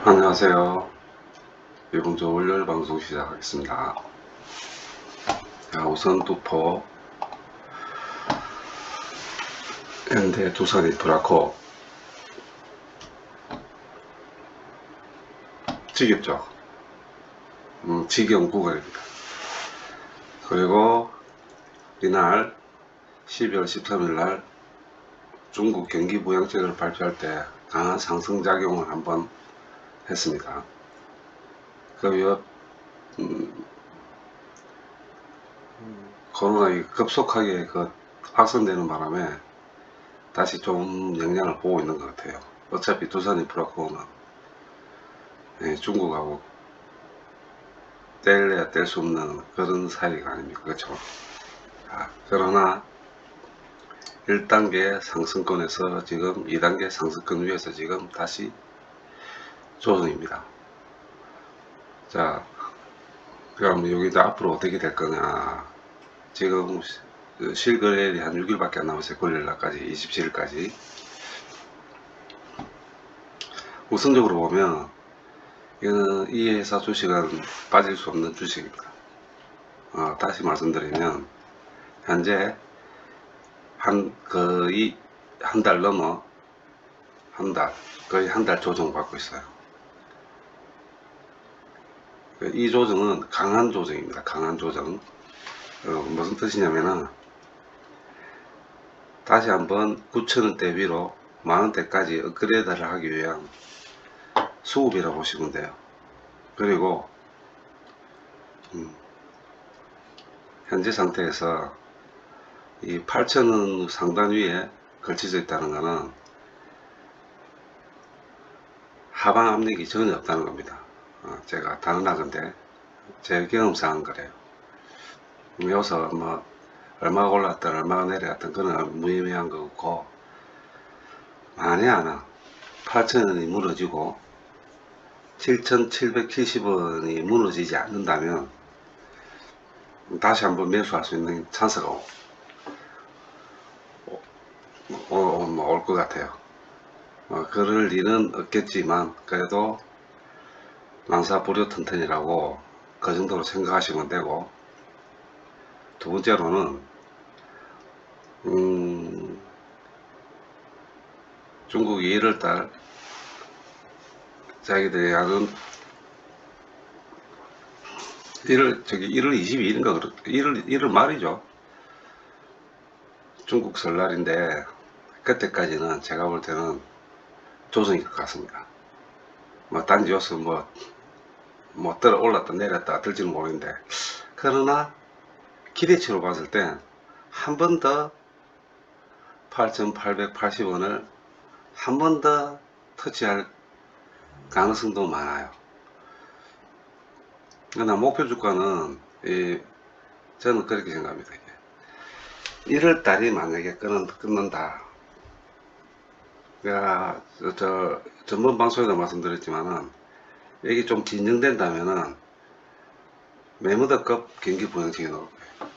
안녕하세요. 이번 주 월요일 방송 시작하겠습니다. 자, 우선 두포, 현대, 두산, 인프라코 지겹죠? 지겨운 구간입니다. 그리고 이날 12월 13일 날 중국 경기 부양책을 발표할 때 강한 상승작용을 한번 했습니다. 그 코로나가 급속하게 확산되는 바람에 다시 좀 영향을 보고 있는 것 같아요. 어차피 두산 인프라코는 중국하고 뗄래야 뗄 수 없는 그런 사이가 아닙니까? 그렇죠? 그러나 1단계 상승권에서 지금 2단계 상승권 위에서 지금 다시 조정입니다. 자, 그럼 여기도 앞으로 어떻게 될 거냐. 지금 실거래일이 한 6일밖에 안 남았어요. 9일날까지, 27일까지. 우선적으로 보면 이거는 이 회사 주식은 빠질 수 없는 주식입니다. 다시 말씀드리면 현재 거의 한 달 넘어 거의 한 달 조정받고 있어요. 이 조정은 강한 조정입니다. 강한 조정. 무슨 뜻이냐면은 다시 한번 9,000원대 위로 만원대까지 업그레이드를 하기 위한 수급이라고 보시면 돼요. 그리고 현재 상태에서 이 8,000원 상단 위에 걸쳐져 있다는 것은 하방 압력이 전혀 없다는 겁니다. 제가 단언하건데 제 경험상 그래요. 여기서 뭐 얼마가 올랐든 얼마가 내려갔든 그건 무의미한 거고, 만에 하나 8,000원이 무너지고 7,770원이 무너지지 않는다면 다시 한번 매수할 수 있는 찬스가 올 것 같아요. 그럴 일은 없겠지만 그래도 만사부려튼튼이라고 그 정도로 생각하시면 되고, 두 번째로는 중국이 1월달 자기들이 하는 1월 22일인가 1월 말이죠. 중국 설날인데 그때까지는 제가 볼 때는 조정일 것 같습니다. 뭐 단지여서 뭐 올랐다 내렸다 들지는 모르겠는데, 그러나 기대치로 봤을 때 한 번 더 8,880원을 한 번 더 터치할 가능성도 많아요. 그러나 목표 주가는 저는 그렇게 생각합니다. 1월달이 만약에 끊는다. 제가 전번 방송에도 말씀드렸지만은 이게 좀 진정된다면은 매무더급 경기 부양책이 나올 거예요.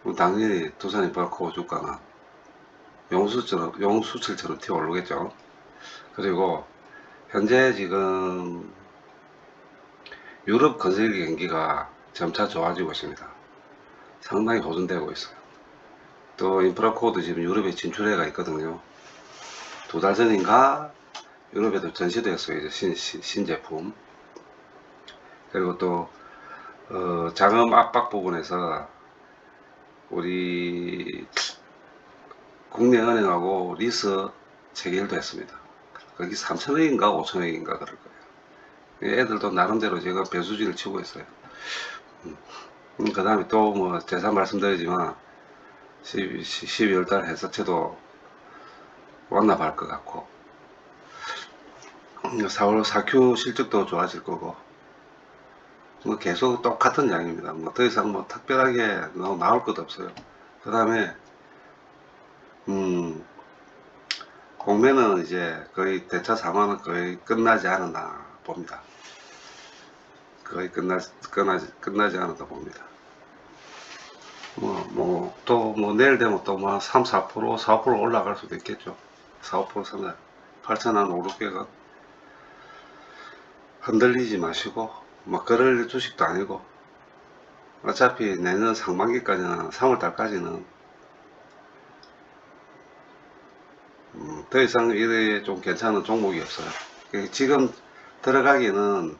그럼 당연히 두산인프라코 주가는 용수철처럼 튀어 오르겠죠. 그리고 현재 지금 유럽 건설 경기가 점차 좋아지고 있습니다. 상당히 호전되고 있어요. 또 인프라코도 지금 유럽에 진출해가 있거든요. 2달 전인가 유럽에도 전시되었어요. 이제 신제품. 그리고 또 자금 압박 부분에서 우리 국내 은행하고 리스 체결도 했습니다. 거기 3,000억인가 5,000억인가 그럴 거예요. 애들도 나름대로 제가 배수진을 치고 있어요. 그 다음에 또 뭐 재산 말씀드리지만 12월달 해서채도 완납할 것 같고, 4월 4Q 실적도 좋아질 거고, 뭐 계속 똑같은 양입니다. 뭐 더 이상 뭐 특별하게 나올 것도 없어요. 그 다음에 공매는 이제 거의 대차 4만원 거의 끝나지 않았나 봅니다. 거의 끝나지 않았다 봅니다. 또 내일 되면 또 뭐 3, 4% 올라갈 수도 있겠죠. 4, 5% 상당. 8,000 한 5, 6개가 흔들리지 마시고, 뭐 그럴 주식도 아니고, 어차피 내년 상반기까지는 3월달까지는 더 이상 이래 좀 괜찮은 종목이 없어요. 지금 들어가기는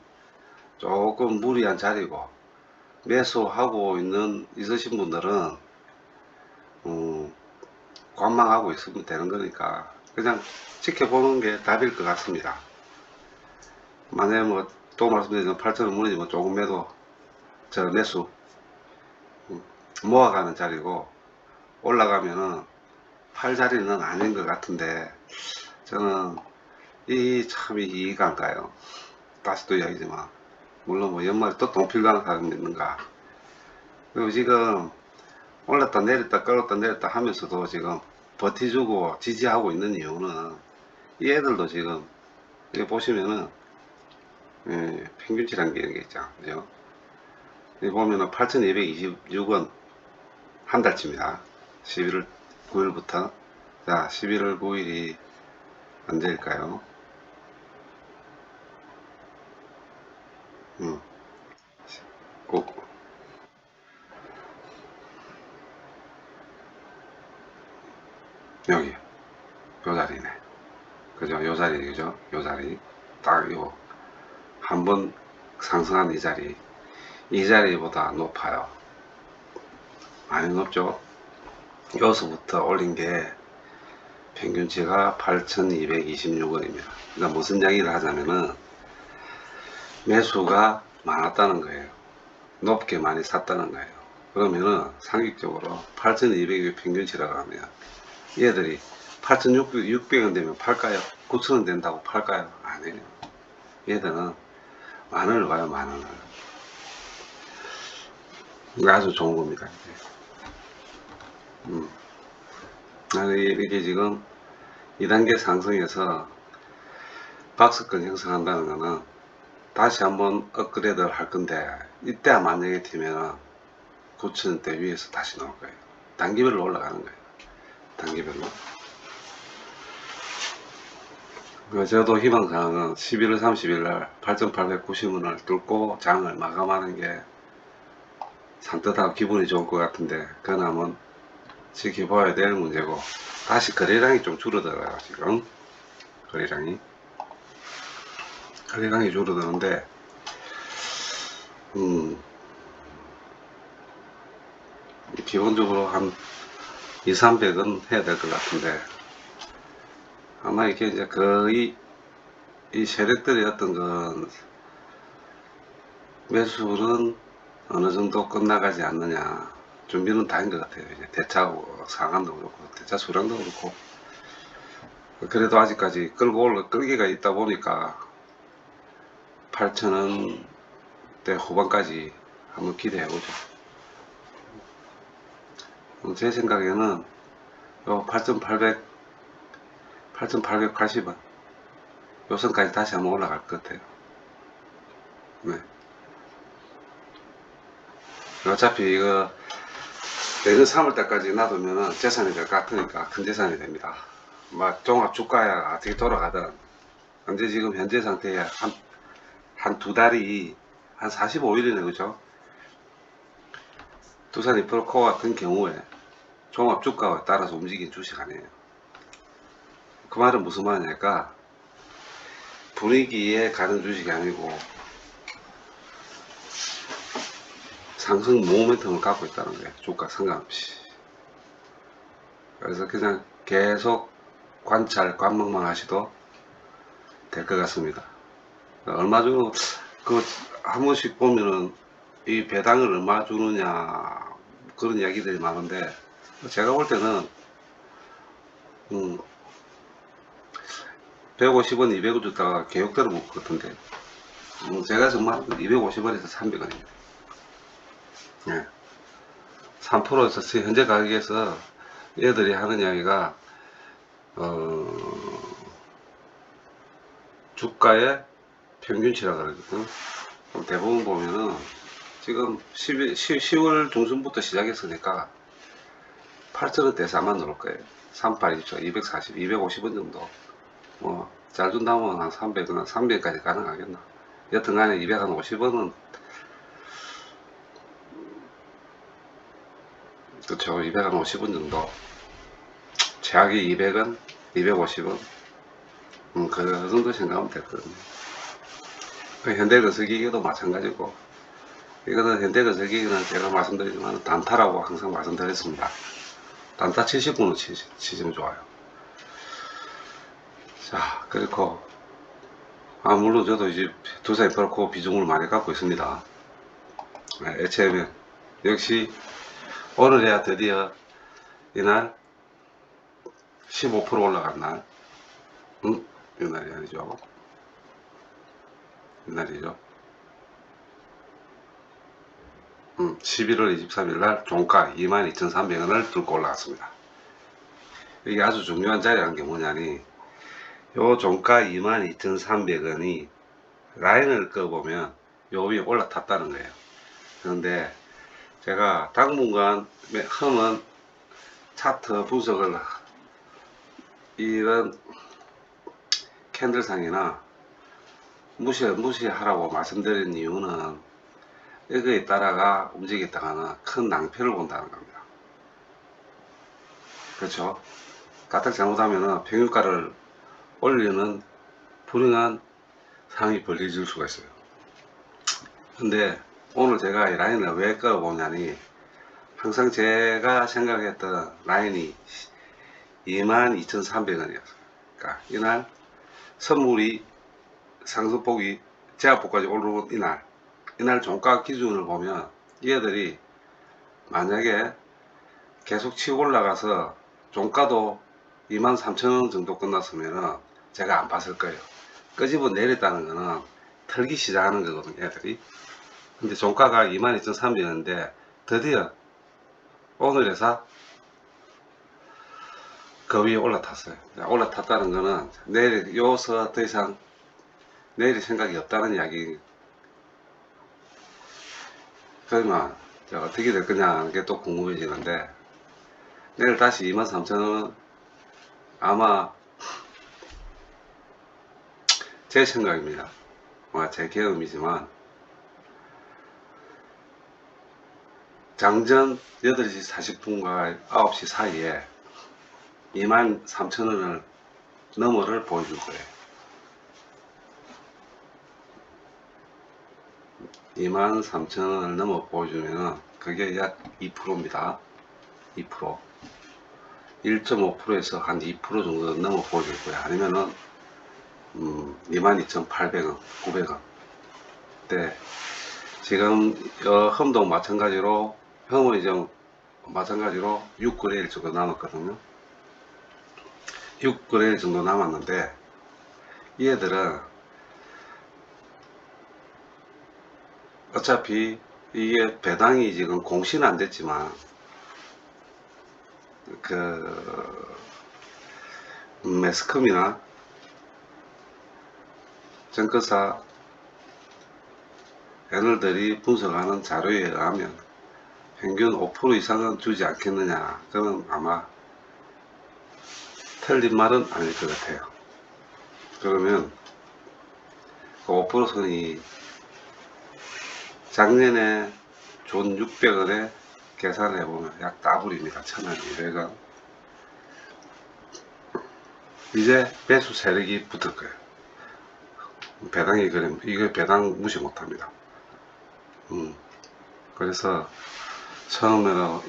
조금 무리한 자리고, 매수하고 있으신 분들은 관망하고 있으면 되는 거니까 그냥 지켜보는 게 답일 것 같습니다. 만약에 뭐 또 말씀드리면 8,000원 무너지면 조금 매수 모아가는 자리고, 올라가면은 팔 자리는 아닌 것 같은데, 저는 참 이해가 안 가요. 다시 또 이야기지만, 물론 뭐 연말에 또 돈 필요한 사람이 있는가. 그리고 지금 올랐다 내렸다 끌었다 내렸다 하면서도 지금 버티주고 지지하고 있는 이유는, 이 애들도 지금 여기 보시면은 평균치라는 게 있죠. 그죠? 여기 보면은 8,226원 한 달치입니다. 11월 9일부터. 자, 11월 9일이 언제일까요? 음, 꼭 여기 요 자리네. 그죠? 요 자리, 그죠? 요 자리. 딱 요 한 번 상승한 이 자리보다 높아요. 많이 높죠? 여기서부터 올린 게 평균치가 8,226원입니다. 그러니까 무슨 이야기를 하자면은 매수가 많았다는 거예요. 높게 많이 샀다는 거예요. 그러면은 상식적으로 8,200이 평균치라고 하면 얘들이 8,600원 되면 팔까요? 9,000원 된다고 팔까요? 아니에요. 얘들은 만원을 봐요, 만원을. 이거 아주 좋은 겁니다. 이게 지금 2단계 상승에서 박스권 형성한다는 거는 다시 한번 업그레이드를 할 건데, 이때 만약에 되면 9,000원대 위에서 다시 나올 거예요. 단기별로 올라가는 거예요. 단기별로. 저도 희망사항은 11월 30일 날 8,890원을 뚫고 장을 마감하는 게 산뜻하고 기분이 좋을 것 같은데, 그건 한번 지켜봐야 될 문제고, 다시 거래량이 좀 줄어들어요. 지금 거래량이 줄어드는데, 기본적으로 한 2, 300은 해야 될 것 같은데, 아마 이게 이제 거의 이 세력들의 어떤 건 매수는 어느 정도 끝나가지 않느냐, 준비는 다인 것 같아요. 이제 대차 상한도 그렇고 대차 수량도 그렇고. 그래도 아직까지 끌기가 있다 보니까 8,000원대 후반까지 한번 기대해 보죠. 제 생각에는 요 8,880원 요 선까지 다시 한번 올라갈 것 같아요. 네. 어차피 이거 내년 3월달까지 놔두면 재산이 될 것 같으니까 큰 재산이 됩니다. 막 종합 주가야 어떻게 돌아가든, 현재 지금 현재 상태에 한 두 달이 한 45일이네, 그죠? 두산 이프로코어 같은 경우에 종합 주가에 따라서 움직인 주식 아니에요. 그 말은 무슨 말이냐니까, 분위기에 가는 주식이 아니고 상승 모멘텀을 갖고 있다는 거예요. 주가 상관없이. 그래서 그냥 계속 관망만 하셔도 될 것 같습니다. 얼마 주고 한 번씩 보면은 이 배당을 얼마 주느냐 그런 이야기들이 많은데, 제가 볼 때는 150원 200원 줬다가 개혁대로 먹을 것 같은데, 제가 정말 250원에서 300원입니다. 예. 3%에서 현재 가격에서 얘들이 하는 이야기가 주가의 평균치라 그러거든. 대부분 보면은 지금 10월 중순부터 시작했으니까 8,000원대에서 아마 넣을 거예요. 3824, 240, 250원 정도. 뭐 잘 준다면 한 300원, 300까지 가능하겠나. 여튼 간에 250원은 그쵸, 250원 정도. 최악이 200원, 250원, 그 정도 생각하면 됐거든요. 그 현대건설기계도 마찬가지고, 이거는 현대건설기계는 제가 말씀드리지만 단타라고 항상 말씀드렸습니다. 단타 70분을 치시면 좋아요. 자, 그리고 물론 저도 이제 두산에 그렇고 비중을 많이 갖고 있습니다. HMN 역시 오늘이야 드디어 이날 15% 올라간 날, 이날이 아니죠. 이날이죠. 11월 23일 날 종가 22,300원을 뚫고 올라갔습니다. 이게 아주 중요한 자리라는 게 뭐냐니, 요 종가 22,300원이 라인을 꺼보면 요 위에 올라탔다는 거예요. 그런데 제가 당분간 한번 차트 분석을 이런 캔들상이나 무시하라고 말씀드린 이유는 이거에 따라가 움직였다가는 큰 낭패를 본다는 겁니다. 그렇죠? 까딱 잘못하면 평균가를 올리는 불행한 상황이 벌어질 수가 있어요. 근데 오늘 제가 이 라인을 왜 끌어보냐니, 항상 제가 생각했던 라인이 22,300원이었어요. 그러니까 이날 선물이 상승폭이 제압폭까지 오르는 이날 종가 기준을 보면 얘들이 만약에 계속 치고 올라가서 종가도 23,000원 정도 끝났으면 제가 안 봤을 거예요. 끄집어 내렸다는 거는 털기 시작하는 거거든요, 애들이. 근데 종가가 22,300원인데 드디어 오늘에서 그 위에 올라탔어요. 올라탔다는 거는 내일 요서 더 이상 내일 생각이 없다는 이야기. 그러면 어떻게 될 거냐 하는 게 또 궁금해지는데, 내일 다시 23,000원 아마 제 생각입니다. 제 경험이지만 장전 8시 40분과 9시 사이에 23,000원을 너머를 보여줄 거예요. 23,000원을 넘어 보여주면 그게 약 2%입니다. 2%. 1.5%에서 한 2% 정도 넘어 보여줄 거예요. 아니면은 22,800원, 900원. 네. 지금 험도 마찬가지로, 험은 이제 마찬가지로 6거래일 정도 남았거든요. 6거래일 정도 남았는데 얘들은 어차피 이게 배당이 지금 공시는 안 됐지만 그 매스컴이나 증권사 애널들이 분석하는 자료에 의하면 평균 5% 이상은 주지 않겠느냐. 그건 아마 틀린 말은 아닐 것 같아요. 그러면 그 5%선이 작년에 준 600원에 계산을 해보면 약 더블입니다. 1,200원. 이제 배수 세력이 붙을 거예요. 배당이 그래, 이거 배당 무시 못합니다. 그래서 처음으로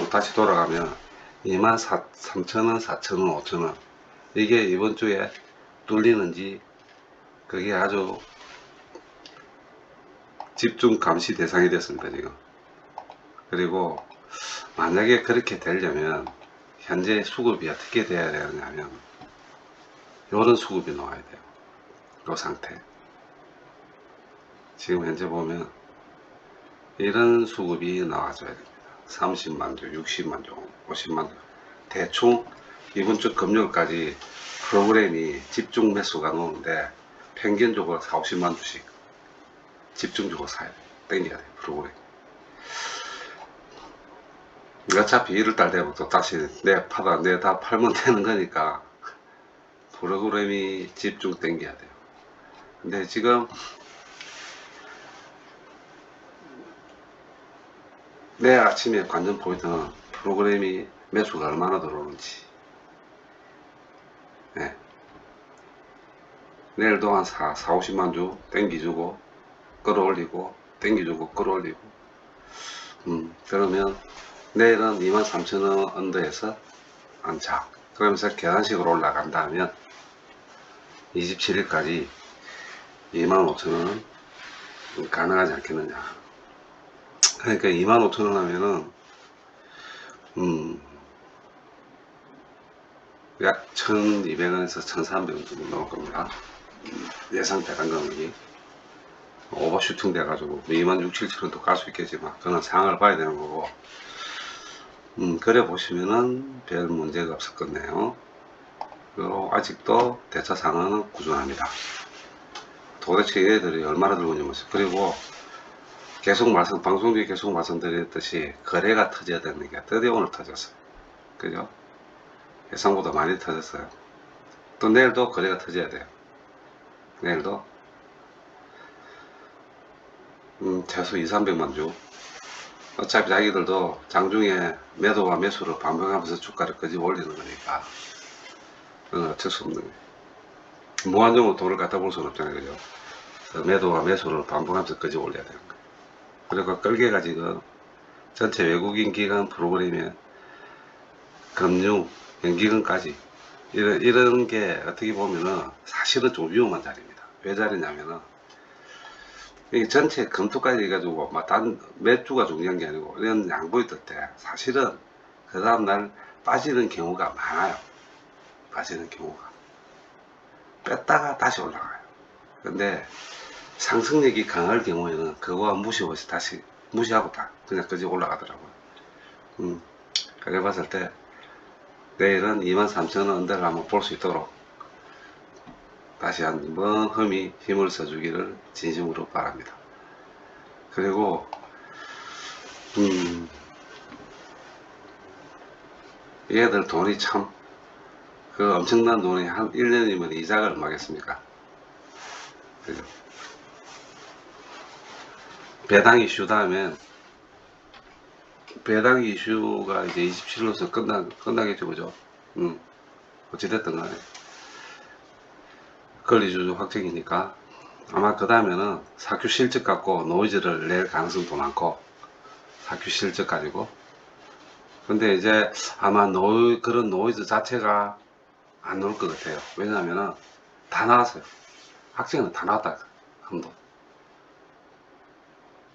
다시 돌아가면 23,000원, 4,000원, 5,000원 이게 이번 주에 뚫리는지 그게 아주 집중 감시 대상이 됐습니다, 지금. 그리고 만약에 그렇게 되려면 현재 수급이 어떻게 돼야 되느냐면 요런 수급이 나와야 돼요. 요 상태. 지금 현재 보면 이런 수급이 나와줘야 됩니다. 30만 주, 60만 주, 50만 주. 대충 이번 주 금요일까지 프로그램이 집중 매수가 나오는데 평균적으로 4, 50만 주씩 집중적으로 사야 돼. 땡겨야 돼, 프로그램. 어차피 1월달 되면 또 다시 내 다 팔면 되는 거니까 프로그램이 집중 땡겨야 돼요. 근데 지금 내일 아침에 관전 포인트는 프로그램이 매수가 얼마나 들어오는지. 네. 내일도 한 50만 주 땡기주고 끌어올리고 땡기주고 끌어올리고 그러면 내일은 23,000원 언더에서 안착, 그러면서 계단식으로 올라간다면 27일까지 25,000원 가능하지 않겠느냐. 그러니까 25,000원 하면은 약 1200원에서 1300원 정도 나올 겁니다. 예상 배당 금액이 오버슈팅 돼가지고 26,000, 7,000원도 갈 수 있겠지만 그건 상황을 봐야 되는 거고, 그래 보시면은 별 문제가 없을 거네요. 그리고 아직도 대차 상황은 꾸준합니다. 도대체 얘들이 얼마나 들고 있는지. 그리고 계속 방송 중에 계속 말씀드렸듯이 거래가 터져야 되는 게 드디어 오늘 터졌어요. 그죠? 예상보다 많이 터졌어요. 또 내일도 거래가 터져야 돼요. 내일도 최소 2,300만 주. 어차피 자기들도 장중에 매도와 매수를 반복하면서 주가를 끄집어 올리는 거니까 그건 어쩔 수 없는 거예요. 무한정으로 돈을 갖다 볼 수는 없잖아요. 그죠? 그 매도와 매수를 반복하면서 끄집어 올려야 되는 거예요. 그리고 끌개가 지금 전체 외국인 기관 프로그램에 금융, 연기금까지 이런 게 어떻게 보면은 사실은 좀 위험한 자리입니다. 왜 자리냐면은 이게 전체 검토까지 해가지고 몇 주가 중요한 게 아니고 이런 양보이 뜰 때 사실은 그 다음날 빠지는 경우가 많아요. 빠지는 경우가. 뺐다가 다시 올라가요. 근데 상승력이 강할 경우에는 그거와 무시하고 다시 무시하고 다 그냥 그지 올라가더라고요. 그래 봤을 때 내일은 23,000원 언더를 한번 볼 수 있도록 다시 한번 흠이 힘을 써주기를 진심으로 바랍니다. 그리고 얘들 돈이 참 그 엄청난 돈이 한 1년이면 이자가 얼마겠습니까? 그죠? 배당 이슈 다음엔 배당 이슈가 이제 27일로서 끝나겠죠, 그죠? 어찌됐든 간에 권리주주 확정이니까 아마 그 다음에는 사큐 실적 갖고 노이즈를 낼 가능성도 많고, 사큐 실적 가지고. 근데 이제 아마 그런 노이즈 자체가 안 나올 것 같아요. 왜냐하면은 다 나왔어요. 확정은 다 나왔다. 한도.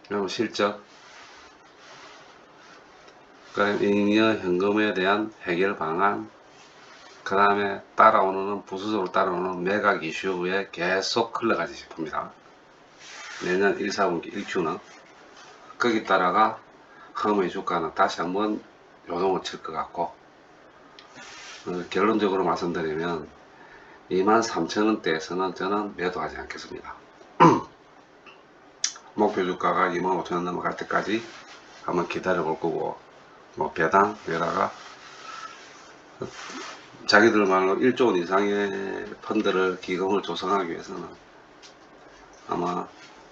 그리고 실적, 그다음 잉여 현금에 대한 해결 방안, 그 다음에 따라오는 부수적으로 따라오는 매각 이슈에 계속 흘러가지 싶습니다. 내년 1, 4분기 1Q는 거기 따라가 흠의 주가는 다시 한번 요동을 칠 것 같고, 결론적으로 말씀드리면 23,000원대에서는 저는 매도하지 않겠습니다. 목표 주가가 25,000원 넘어갈 때까지 한번 기다려 볼 거고, 뭐 배당에다가 자기들 말로 1조 원 이상의 펀드를 기금을 조성하기 위해서는 아마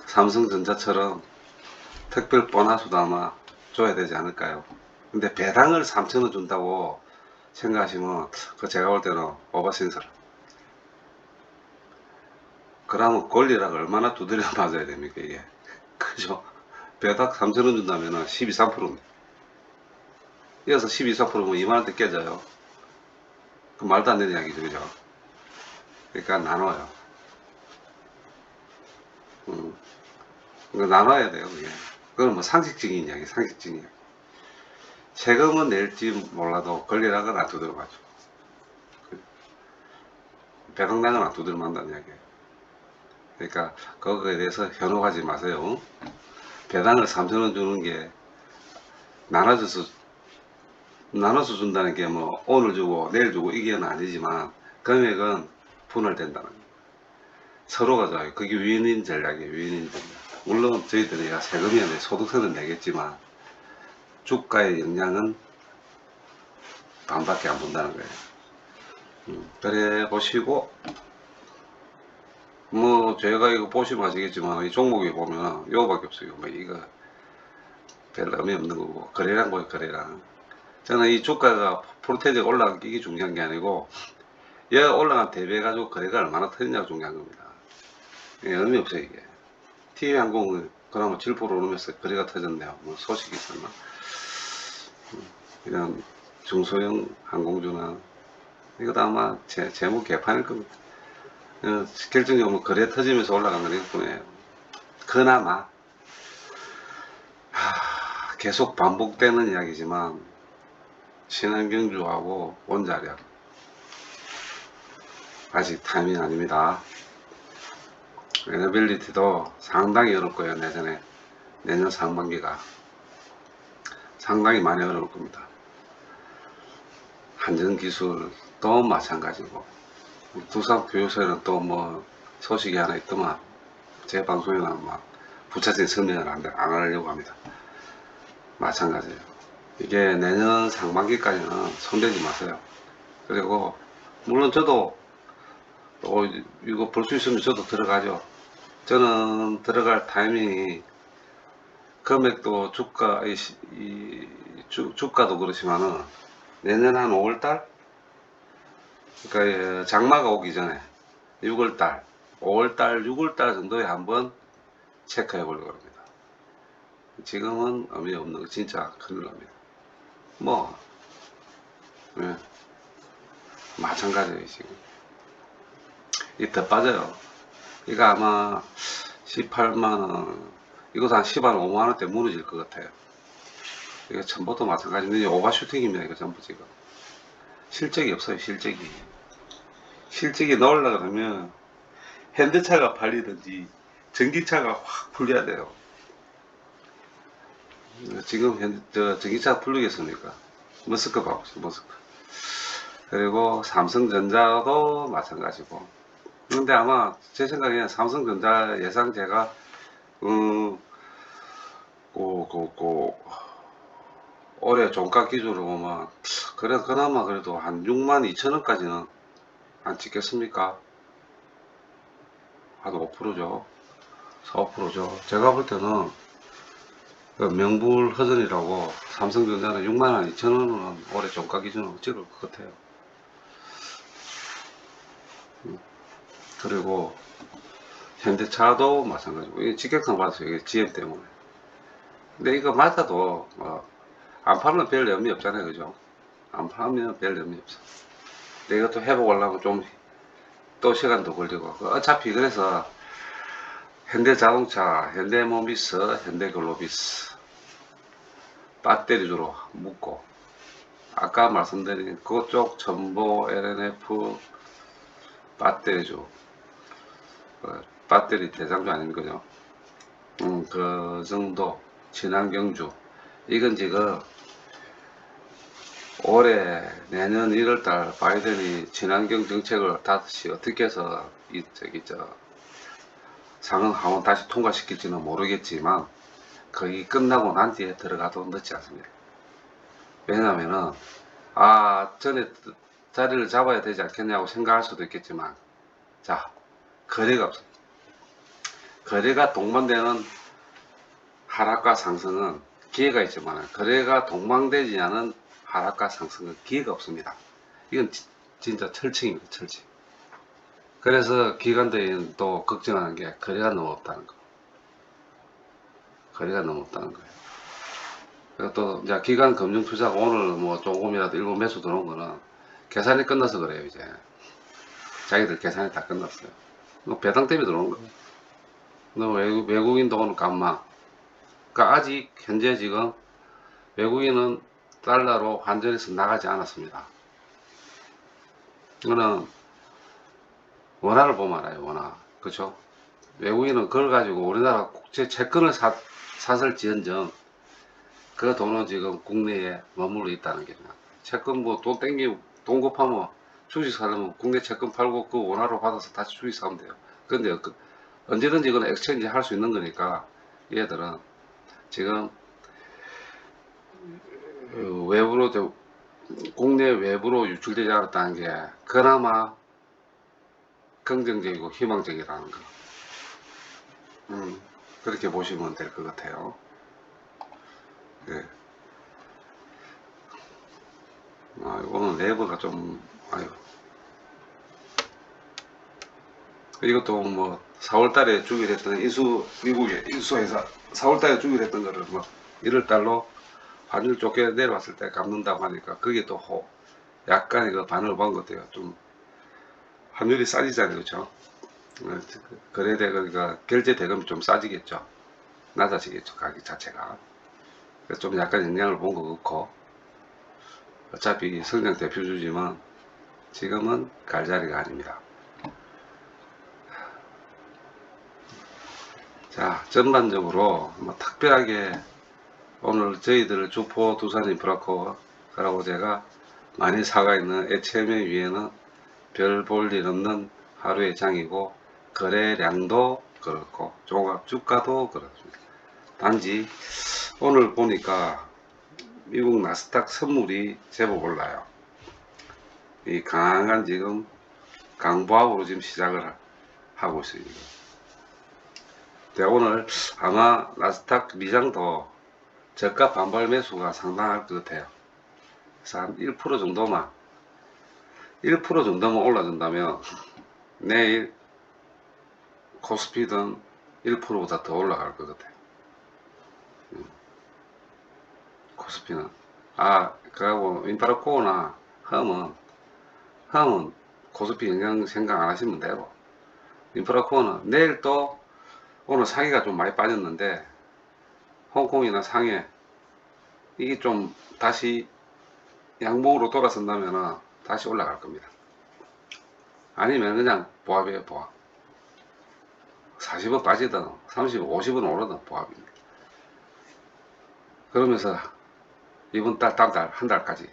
삼성전자처럼 특별 보너스도 아마 줘야 되지 않을까요? 근데 배당을 3,000원 준다고 생각하시면 그 제가 볼 때는 오버센서. 그러면 권리라가 얼마나 두드려 맞아야 됩니까 이게? 그죠? 배당 3,000원 준다면 12, 3%입니다. 이어서 12, 4%면 2만원대 깨져요. 그 말도 안 되는 이야기죠, 그죠? 그러니까 나눠요. 이거 나눠야 돼요, 그게. 그건 뭐 상식적인 이야기, 상식적인 이야기. 세금은 낼지 몰라도 권리락은 안 두드려 맞죠. 배당락은 안 두드려 만다는 이야기예요. 그러니까 거기에 대해서 현혹하지 마세요. 배당을 3,000원 주는 게 나눠서 준다는 게 뭐 오늘 주고 내일 주고 이게 아니지만 금액은 분할된다는 거예요. 서로가 좋아요. 그게 윈윈 전략이에요. 윈윈 전략. 물론 저희들이 세금이 아니라 소득세는 내겠지만 주가의 영향은 반밖에 안 본다는 거예요. 그래 보시고, 뭐 제가 이거 보시면 아시겠지만 이 종목에 보면 요거밖에 없어요. 뭐 이거 별 의미 없는 거고, 거래량 보여, 거래량. 저는 이 주가가 프로테이지가 올라간 게 이게 중요한 게 아니고, 얘 올라간 대비해가지고 거래가 얼마나 터지냐가 중요한 겁니다. 예, 의미 없어요, 이게. TV항공은 그나마 7% 오르면서 거래가 터졌네요. 뭐 소식이 있었나? 이런 중소형 항공주는, 이것도 아마 재무 개판일 겁니다. 결정적으로 거래 터지면서 올라간 건 이것뿐이에요. 그나마, 계속 반복되는 이야기지만, 신한경주하고 원자력, 아직 타이밍 아닙니다. 에너빌리티도 상당히 어려울 거예요. 내년 상반기가 상당히 많이 어려울 겁니다. 한전기술도 마찬가지고, 두산교육소에는 또 뭐 소식이 하나 있더만 제 방송에는 막 부차적인 설명을 안 하려고 합니다. 마찬가지예요. 이게 내년 상반기까지는 손대지 마세요. 그리고 물론 저도 이거 볼 수 있으면 저도 들어가죠. 저는 들어갈 타이밍이 금액도 주가도 그렇지만은 내년 한 5월달, 그러니까 장마가 오기 전에 6월달, 5월달, 6월달 정도에 한번 체크해 보려고 합니다. 지금은 의미 없는 거 진짜 큰일 납니다. 뭐 예, 마찬가지예요. 지금 이 더 빠져요. 이거 아마 18만원, 이것도 한 10만 5만원대 무너질 것 같아요. 이거 전부도 마찬가지인데 오버슈팅입니다. 이거 전부 지금 실적이 없어요. 실적이 나오려고 그러면 현대차가 팔리든지 전기차가 확 풀려야 돼요. 지금 전기차 풀리겠습니까? 머스크 봐보세요. 머스크. 그리고 삼성전자도 마찬가지고. 그런데 아마 제 생각에는 삼성전자 예상제가 올해 종가 기준으로 보면 그나마 그래도 한 6만 2천원까지는 안 찍겠습니까? 한 5%죠. 4~5%죠. 제가 볼 때는 그 명불허전이라고 삼성전자는 6만 2천원은 올해 종가 기준으로 찍을 것 같아요. 그리고 현대차도 마찬가지고, 이게 직격탄 받았어요. 이게 GM 때문에. 근데 이거 맞아도 안 팔면 별 의미 없잖아요. 그죠? 안 팔면 별 의미 없어. 근데 이것도 회복하려면 좀 또 시간도 걸리고, 어차피 그래서 현대자동차, 현대모비스, 현대글로비스 배터리주로 묶고, 아까 말씀드린 그쪽 전보 LNF 배터리주, 배터리 대장주 아닙니까? 그죠? 그 정도 친환경주, 이건 지금 올해 내년 1월달 바이든이 친환경 정책을 다시 어떻게 해서 상응 하원 다시 통과시킬지는 모르겠지만 거의 끝나고 난 뒤에 들어가도 늦지 않습니다. 왜냐면은 전에 자리를 잡아야 되지 않겠냐고 생각할 수도 있겠지만, 자, 거래가 없습니다. 거래가 동반되는 하락과 상승은 기회가 있지만, 거래가 동반되지 않은 하락과 상승은 기회가 없습니다. 이건 진짜 철칙입니다. 철칙. 그래서 기관들이 또 걱정하는 게 거래가 너무 없다는 거. 거래가 너무 없다는 거예요. 그리고 또 이제 기관 금융 투자가 오늘 뭐 조금이라도 일부 매수 들어온 거는 계산이 끝나서 그래요. 이제 자기들 계산이 다 끝났어요. 배당 때문에 들어온 거예요. 외국인 돈은 감마. 그러니까 아직 현재 지금 외국인은 달러로 환전해서 나가지 않았습니다. 이거는 원화를 보면 알아요. 원화. 그렇죠? 외국인은 그걸 가지고 우리나라 국제 채권을 샀을지언정 그 돈은 지금 국내에 머물러 있다는 게 채권 뭐 돈 급하면 주식 사려면 국내 채권 팔고 그 원화로 받아서 다시 주식 사면 돼요. 근데 언제든지 이건 엑스체인지 할 수 있는 거니까 얘들은 지금 국내 외부로 유출되지 않았다는 게 그나마 긍정적이고 희망적이라는 거. 그렇게 보시면 될 것 같아요. 예. 이거는 레버가 좀, 아유. 이것도 뭐, 4월달에 주기로 했던 미국의 인수회사, 4월달에 주기로 했던 거를 뭐, 1월달로 환율 좋게 내려왔을 때 갚는다고 하니까, 그게 또 약간 이거 반응을 본 것 같아요. 좀, 환율이 싸지잖아요. 그렇죠? 거래대금과 결제 대금이 좀 싸지겠죠. 낮아지겠죠. 가격 자체가. 그래서 좀 약간 영향을 본 것 같고, 어차피 성장 대표주지만 지금은 갈 자리가 아닙니다. 자, 전반적으로 뭐 특별하게 오늘 저희들 주포 두산 인프라코라고 제가 많이 사가 있는 HM의 위에는 별 볼 일 없는 하루의 장이고, 거래량도 그렇고 종합 주가도 그렇습니다. 단지 오늘 보니까 미국 나스닥 선물이 제법 올라요. 이 강한 지금 강보합으로 지금 시작을 하고 있습니다. 오늘 아마 나스닥 미장도 저가 반발 매수가 상당할 것 같아요. 그래서 한 1% 정도만 1% 정도만 올라준다면 내일 코스피든 1%보다 더 올라갈 것 같아요. 코스피는. 그리고 인프라코어나 험은 코스피 영향 생각 안 하시면 되고, 인프라코어는 내일 또 오늘 상해가 좀 많이 빠졌는데 홍콩이나 상해 이게 좀 다시 양봉으로 돌아선다면 다시 올라갈 겁니다. 아니면 그냥 보합이에요. 보합. 40원 빠지든 30원 50원 오르든 보합입니다. 그러면서 이번 달 다음 달 한 달까지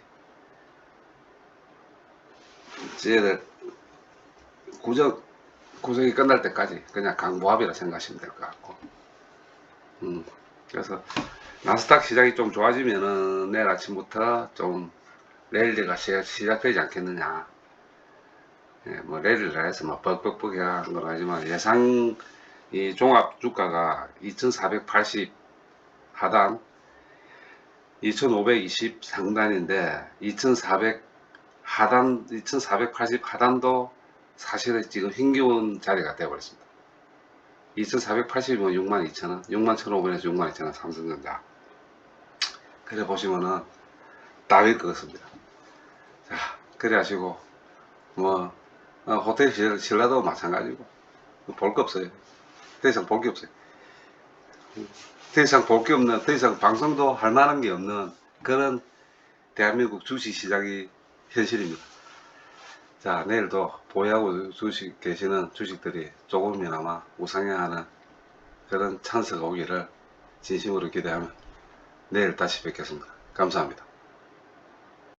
저희들 구정이 끝날 때까지 그냥 강보합이라 생각하시면 될 것 같고, 그래서 나스닥 시장이 좀 좋아지면은 내일 아침부터 좀 레일리가 시작되지 않겠느냐. 예, 뭐 레일리라 해서 막 뻑뻑뻑이 하는 건 아니지만 예상 이 종합 주가가 2480 하단, 2520 상단인데 2400 하단, 2480 하단도 사실은 지금 힘겨운 자리가 되어버렸습니다. 2480이면 62,000원, 61,500원에서 62,000원 삼성전자. 그래 보시면은 답일 것 같습니다. 자, 그래 하시고, 뭐, 호텔 신라도 마찬가지고, 볼 거 없어요. 더 이상 볼 게 없어요. 더 이상 볼 게 없는, 더 이상 방송도 할 만한 게 없는 그런 대한민국 주식시장이 현실입니다. 자, 내일도 보유하고 주식 계시는 주식들이 조금이나마 우상향하는 그런 찬스가 오기를 진심으로 기대하며 내일 다시 뵙겠습니다. 감사합니다.